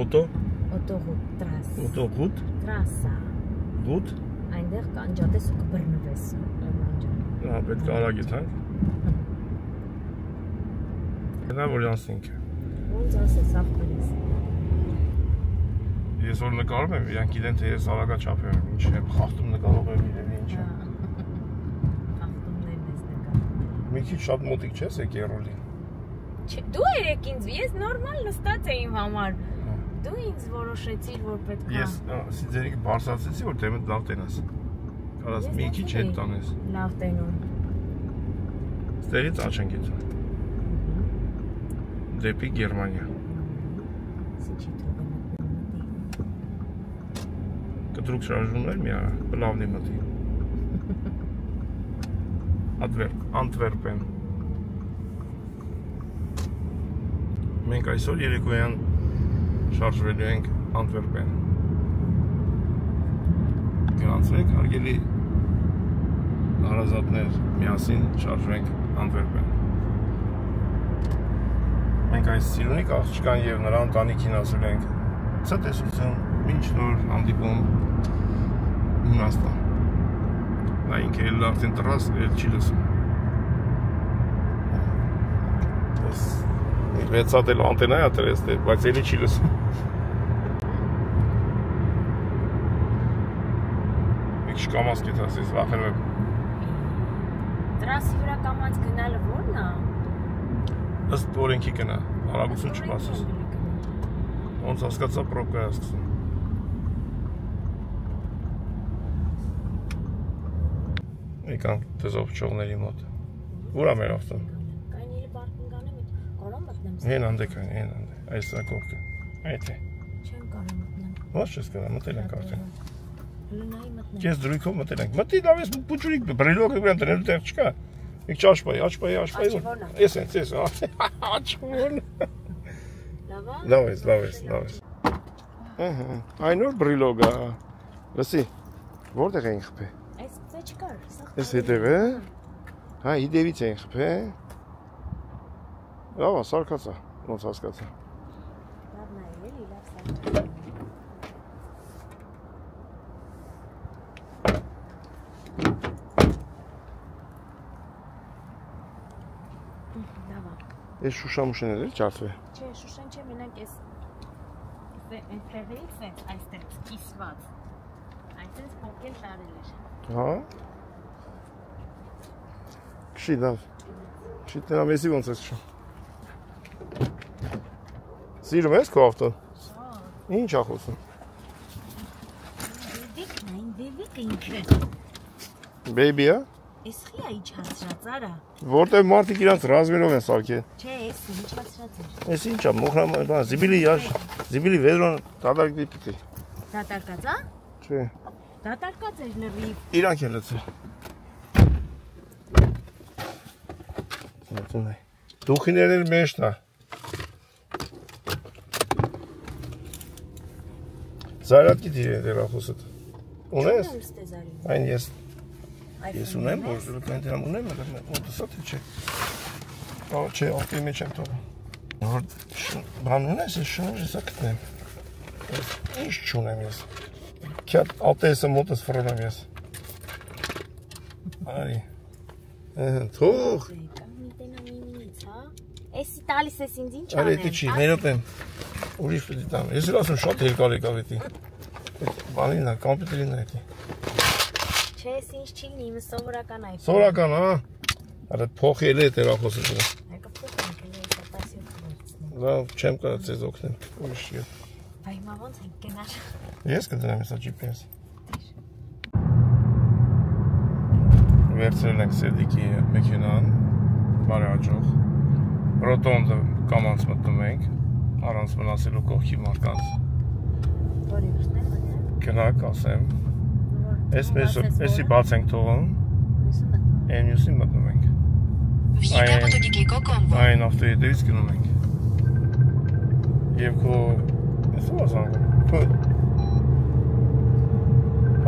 Օտո։ Օտողոտ, տրաս։ Օտողոտ։ Տրասա։ Գուտ։ Այնտեղ կանջատես ու կբռնվես։ Հա, պետք է արագ եթանք։ Դա որ անցնենք։ Ոնց ասես, ախպերես։ Ես որ նկարում եմ, իրանք գիտեն, թե ես արագաչափ եմ, ինչ եմ, խախտում նկարող եմ իրեն, ինչ եմ։ Խախտումներն ես նկարում։ Մի քիչ շատ մոտիկ չես եք երոլին։ Դու երեք ինձ, ես նորմալ նստած էի իմ համար։ Դու ինձ որոշեցիր, որ պետք է։ Ես սիձերիկը բարձրացեցի, որ դեմդ լավ տենաս։ Կարաս մի քիչ հետ տանես։ Լավ տենում։ Ստեղից աչ ենք ետ։ Դեպի Գերմանիա։ Կտրուկ շարժումներ մի արա, բլավնի մտի։ Անտվերպեն։ Մենք այսօր երեկոյան շարժվելու ենք Անտվերպեն։ Գրանցվեք, հարգելի հարազատներ, միասին շարժվենք Անտվերպեն։ Մենք այս սիրունիկ աղջկան և նրա ընտանիքին ասել ենք ցտեսություն, մինչ նոր հանդիպում Հունաստան։ Նա ինքը էլ արդեն տրաս, էլ չի լսում։ Վեցատ էլ անտենա է տրես, բայց էլի չի լսում։ Մեկ շկամաս կետ ասես, վախենում եմ։ Տրասի վրա կամած գնալը որն է։ Ըստ օրենքի գնա, արագություն չպասես։ Ոնց հասկացա պրոբկա է սկսում։ Եկանք տեզով փչողների մոտ։ Ուր է մեր ավտոն։ Կայնիլի պարկինգանը մետ կարամ մտնեմ։ Հեն անդեք այն, հեն անդեք, այս սակողքը, այդ է։ Չեմ կարամ մտնեմ։ Ոչ չես կնա, մտել ենք արդեն։ Լնայի մտնեմ։ Կես դրույքով մտել ենք, մտի լավ ես պուջուրիկ, բրելոքը վրան տնելու տեղ չկա։ Եկ չաչպայի, ես ենք, ես, աչպորն։ Լավ ես։ Այն որ բրելոգա, լսի, որտեղ էին խպե։ Այս ծե չկար, Ես հետև է, հա հիդևից էին խպե։ Լավ է, սարկացա, ոնց հասկացա։ Լավն է, էլի, լավ սարկացա։ Ես շուշամուշեն էլ ճարդվե։ Չէ, շուշան չէ, մենակ ես տեղերից այստեղ կիսված։ Այսպես փոքր շարել էր։ Հա։ Քշի լավ։ Քշի տնամ եսի ոնց ես քշում։ Սիրում ես քո ավտոն։ Ինչ ա խոսում։ Բեբիկ ինքը։ Բեբի է։ Ես խիա իջացրած արա։ Որտև մարդիկ իրանց ռազմերով են սարքել։ Չէ, ես իջացրած էր։ Ես ինչա, մոխրամ, զիբիլի վեդրոն դատարկի պիտի։ Դատարկած ա։ Չէ։ Դատարկած էր լրիվ։ Իրանք են լծել։ Դուխիներն էլ մեջն է։ Զարատքի դերախոսդ։ Ունես։ Այն ես ունեմ, որ պենտերամ ունեմ, մոտսա թե չէ։ Չէ, ովկի մեջ եմ թողում։ Բան ունես, ես շնոր եսա կտնեմ։ Ինչ չունեմ ես։ Կյատ ատեսը մոտս վրոնում ես։ Արի։ Թող։ Էսի տալիս ես ինձ ինչ անեմ։ Արի, էտի չի, ներոպ եմ։ Ուրիշ պետի տամ։ Ես էլ ասում շատ հելկալ եկավ էտի։ Բանին է, կամպյուտերին է էտի։ Չէ, ես ինչ չի լինի, իմը սովորական այ։ Սովորական, հա։ Արդ փոխի էլ է տերախոսը դու։ Եկա փոխենք էլ էս ապասիոն վերցնեմ։ Լավ, չեմ կարող ձեզ օգնել։ Ուրիշ ետ։ Բայ հիմա ոնց ենք գնալ։ Ես կդնեմ հեսա GPS։ Վերցրել ենք Սերդիկի մեքենան, բարեհաջող։ Ռոտոնդը կամանց մտնում ենք, առանց մնասելու կողքի մարկանց։ Որի վրտեն մտնել։ Գնակ, ասեմ։ Էսի բաց ենք թողում, են մյուսին մտնում ենք։ Այն ավտոյետերից գնում ենք։ Եվ քո, ես ով ասանգում,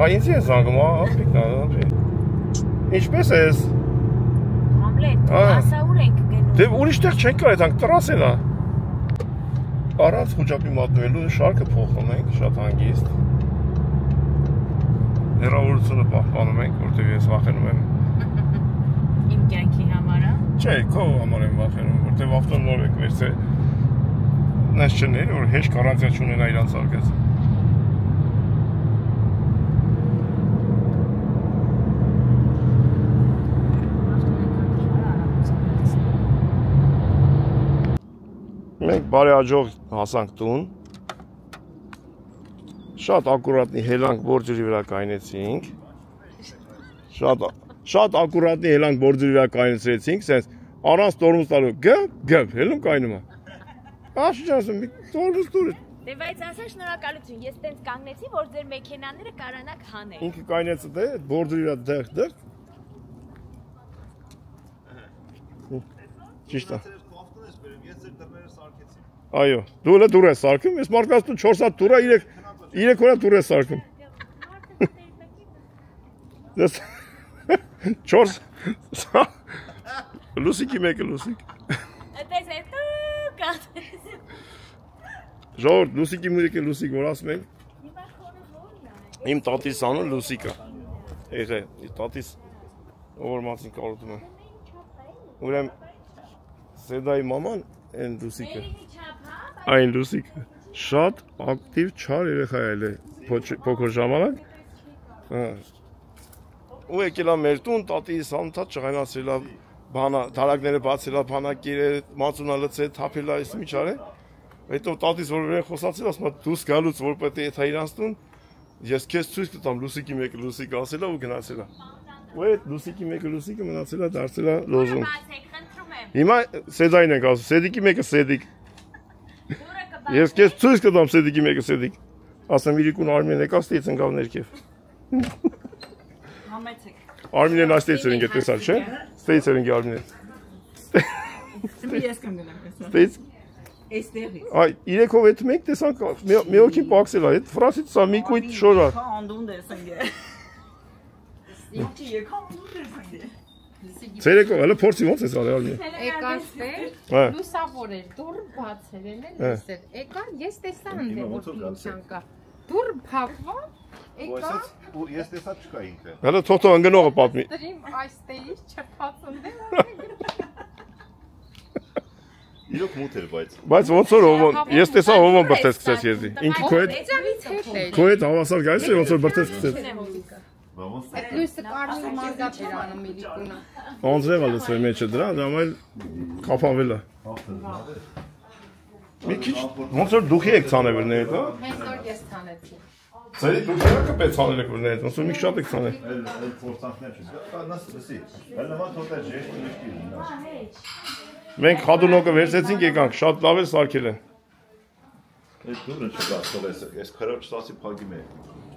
հա ինձ են զանգում, ապիկն է, ինչպես ես։ Համլետ, ասա ուր ենք գնում։ Դե ուրիշ տեղ չենք կար, ետ հանք տրաս էլ է։ Առանց խուճապի մատնվելու շարքը փոխում ենք, շատ հանգիստ։ Հեռավորությունը պահպանում ենք, որտեղ ես վախենում եմ։ Իմ կյանքի համար է։ Չէ, քո համար եմ վախենում, որտեղ ավտոն նոր եք վերցրել։ Նես չներ, որ հեշտ կարանտիա չունենա իրանց արգածը։ Մենք բարեհաջող հասանք տուն, Շատ ակուրատնի հելանք բորջուրի վրա կայնեցինք։ Շատ ակուրատնի հելանք բորջուրի վրա կայնեցրեցինք, sense առանց տորմուզ տալու գ հելում կայնում է։ Աշճ ասում, տորմուզ տուր։ Դե բայց ասա շնորհակալություն, ես տենց կանգնեցի, որ ձեր մեքենաները կարանակ հանեն։ Ինքը կայնեցը դե բորջուրի վրա դեղ։ Ճիշտ է։ Այո, դու էլ դուր ես սարքում, ես մարդկացնում 4 հատ դուրա 3 օր դուր ես սարքում։ 4 Լուսիկի մեկը լուսիկ։ Այդպես է դու կատես։ Ժողովուրդ, լուսիկի մեկը լուսիկ, որ ասում ենք։ Իմ տատիս անուն Լուսիկ է։ Եղե, տատիս ով մացին կարոտում է։ Ուրեմն Սեդայի մաման այն Լուսիկը։ Այն Լուսիկը շատ ակտիվ չար երեխա է փոքր ժամանակ։ Ու եկել է մեր տուն, տատիս անընդհատ ջղայնացրել է բանա, դարակները բացել է, բանակերը մածունա լցել, թափել է, այս ինչ արել։ Հետո տատիս որ վերեն խոսացել, ասում է դուս գալուց որ պետք է եթա իրանց տուն, ես քեզ ցույց կտամ Լուսիկի մեկը լուսիկ ասել է ու գնացել է։ Ու այդ Լուսիկի մեկը լուսիկը մնացել է դարձել է լոզունգ։ Հիմա Սեդային ենք ասում, Սեդիկի մեկը Սեդիկ։ Ես քեզ ցույց կտամ Սեդիկի մեկը Սեդիկ։ Ասեմ իրիկուն Արմինեն եկա ստից ընկավ ներքև։ Համեցեք։ Արմինեն այստեղից էր ինքը տեսալ, չէ՞։ Ստից էր ինքը Արմինեն։ Ես կանգնեմ այսօր։ Ստից։ Այստեղից։ Այ 3-ով այդ մեկ տեսանք մի օքի պաքսել է, այդ ֆրանսից սա մի կույտ շորա։ Անդուն դերսնգե։ Ինչի եկա անդուն դերսնգե։ Ցերեկով հələ փորձի ոնց ես արել Արմին։ Եկան լուսավոր էր, դուռ բացել են լսել։ Եկան, ես տեսա ընդ որ ինչան կա։ Դուռ փակվա, եկա։ Ու ես տեսա չկա ինքը։ Հələ թող ընկնողը պատմի։ Դրիմ այստեղից չփած ընդեմ։ Իրոք մութ էր բայց ոնց որ ովոն, ես տեսա ովոն բրտես սկսեց եզի։ Ինքը քո հետ հավասար գալիս է ոնց որ բրտես սկսեց։ Այդ լույսը կարմիր մազատ էր անում իրիկունը։ Անձրև է լսվել մեջը դրա, դրամայլ կապավել է։ Մի քիչ ոնց որ դուխի եք ցանել վրները, հա։ Հենց որ ես ցանեցի։ Ցերի դուխի եք պես ցանել եք վրները, ոնց որ մի շատ եք ցանել։ Էլ ֆորսանքներ չի։ Կա լսի։ Հələ մա թոթա ջեշտի միշտի։ Մենք խադունոկը վերցեցինք եկանք, շատ լավ է սարքել են։ Այդ դուրը չկա, ես քարով չտասի փագի մեջ։